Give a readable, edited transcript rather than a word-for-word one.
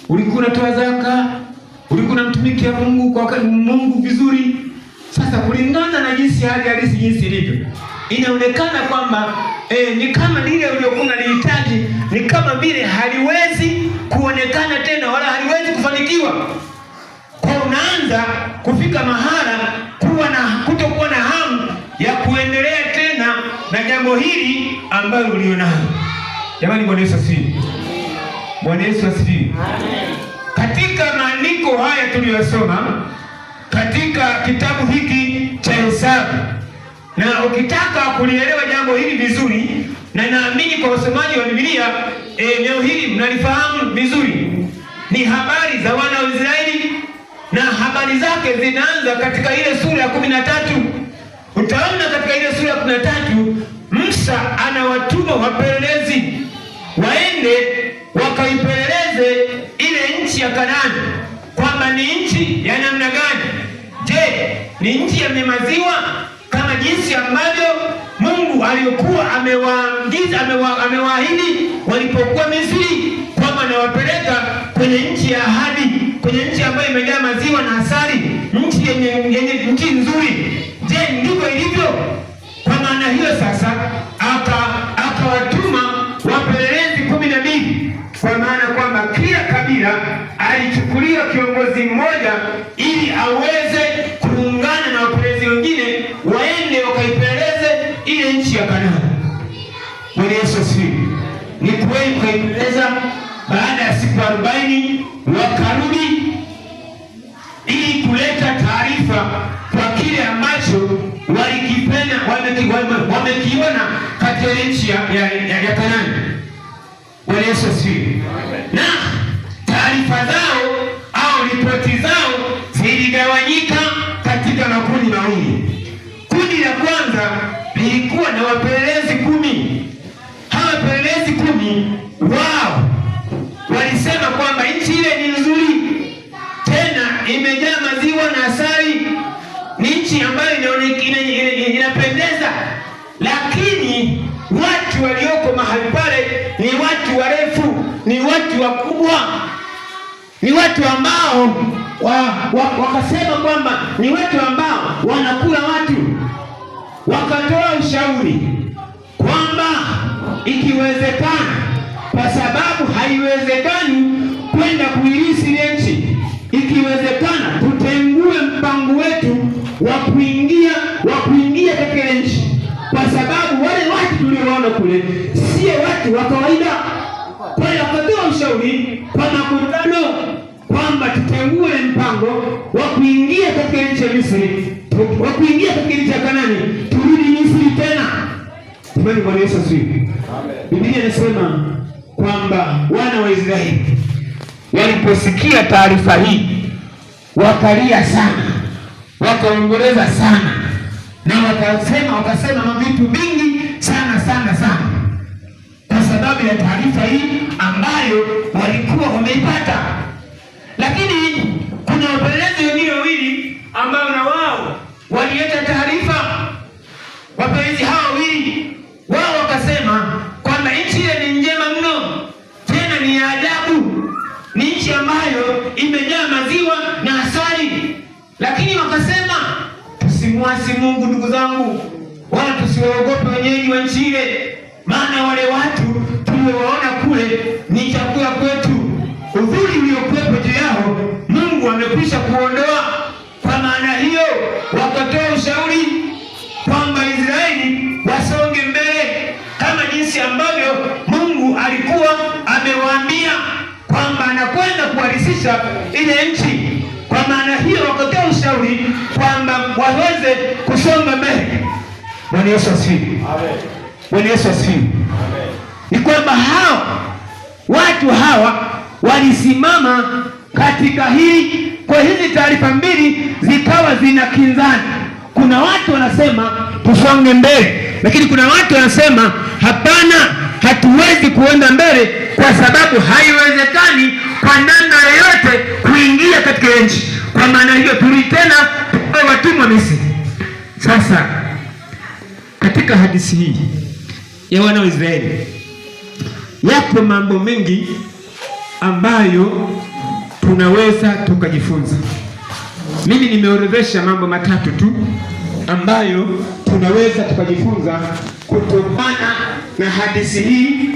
ulikuwa unatoa zaka, ulikuwa unamtumikia Mungu kwa Mungu vizuri. Sasa kulingana na jinsi hali halisi jinsi ilivyo, inaonekana kwamba ni kama lile uliokuwa unalihitaji ni kama vile haliwezi kuonekana tena wala haliwezi kufanikiwa. Kwa unaanza kufika mahala kutokuwa na hamu ya kuendelea tena na jambo hili ambalo ulionalo. Jamani, Bwana Yesu asifiwe. Bwana Yesu asifiwe. Amen. Katika maandiko haya tuliyosoma katika kitabu hiki cha Hesabu, na ukitaka kulielewa jambo hili vizuri, na naamini kwa wasomaji wa Biblia eneo hili mnalifahamu vizuri, ni habari za wana wa Israeli, na habari zake zinaanza katika ile sura ya 13. Utaona katika ile sura ya 13 Musa anawatuma wapelelezi waende wakaipeleleze ile nchi ya Kanaani, kwamba ni nchi ya namna gani. Je, ni nchi ya maziwa kama jinsi ambavyo Mungu aliyokuwa amewaahidi walipokuwa Misri, kwamba anawapeleka kwenye nchi ya ahadi, kwenye nchi ambayo imejaa maziwa na asali, nchi yenye nchi nzuri. Je, ndivyo ilivyo? Kwa maana hiyo sasa akawatuma wapelelezi 12, kwa maana kwamba kila kabila alichukuliwa kiongozi mmoja ili aweze kuungana na wapelelezi wengine waende wakaipeleleze ile nchi ya Kanaani. Bwana Yesu asifiwe. Ni kweli wakaipeleleza. Baada ya siku 40 wakarudi ili kuleta taarifa kwa kile ambacho walikipenda wamekiona katika nchi ya Kanaani. Bwana Yesu asifiwe. Na taarifa zao au ripoti zao ziligawanyika katika makundi mawili. Kundi la kwanza lilikuwa na wapelelezi 10. Hawa wapelelezi 10 wao walisema kwamba nchi ile ni nzuri, tena imejaa maziwa na asali, ni nchi ambayo inapendeza, lakini watu walioko mahali pale ni watu warefu, ni watu wakubwa, ni watu ambao wakasema kwamba ni watu ambao wanakula watu. Wakatoa ushauri kwamba ikiwezekana, kwa sababu haiwezekani kwenda kuirisi ile nchi, ikiwezekana tutengue mpango wetu wa kuingia katika nchi, kwa sababu wale watu tulioona kule sio watu wa kawaida. Kwa hiyo wakatoa ushauri kwa makutano kwamba tutengue mpango wa kuingia katika nchi ya Misri, wa kuingia katika nchi ya Kanaani, turudi Misri tena. Tumeni Bwana Yesu asifiwe. Amen. Biblia inasema kwamba wana wa Israeli waliposikia taarifa hii wakalia sana, wakaomboleza sana, na wakasema vitu vingi sana kwa sababu ya taarifa hii ambayo walikuwa wameipata. Lakini kuna wapelelezi wengine wawili ambao na wao walileta taarifa. Wapelelezi hawa wawili wao wakasema kwamba nchi ile ni njema mno, tena ni ya ajabu, ni nchi ambayo imejaa maziwa na asali. Lakini wakasema tusimwasi Mungu, ndugu zangu, wala tusiwaogope wenyeji wa nchi ile, maana wale watu tuliowaona kule ni chakula kwetu. Udhuri uliokuwepo juu yao Mungu amekwisha kuondoa. Kwa maana hiyo wakatoa ushauri kwamba Israeli wasonge mbele kama jinsi ambavyo Mungu alikuwa amewaambia kwamba anakwenda kuwarisisha ile nchi. Kwa maana hiyo wakatoa ushauri kwamba waweze kusonga mbele. Bwana Yesu asifiwe. Amen. Bwana Yesu asifiwe. Amen. Ni kwamba watu hawa walisimama katika hili. Kwa hizi taarifa mbili zikawa zinakinzana. Kuna watu wanasema tusonge mbele, lakini kuna watu wanasema hapana, hatuwezi kuenda mbele kwa sababu haiwezekani kwa namna yoyote kuingia katika nchi. Kwa maana hiyo turudi tena tuwe watumwa Misri. Sasa katika hadithi hii ya wana wa Israeli yapo mambo mengi ambayo tunaweza tukajifunza. Mimi nimeorodhesha mambo matatu tu ambayo tunaweza tukajifunza kutokana na hadithi hii.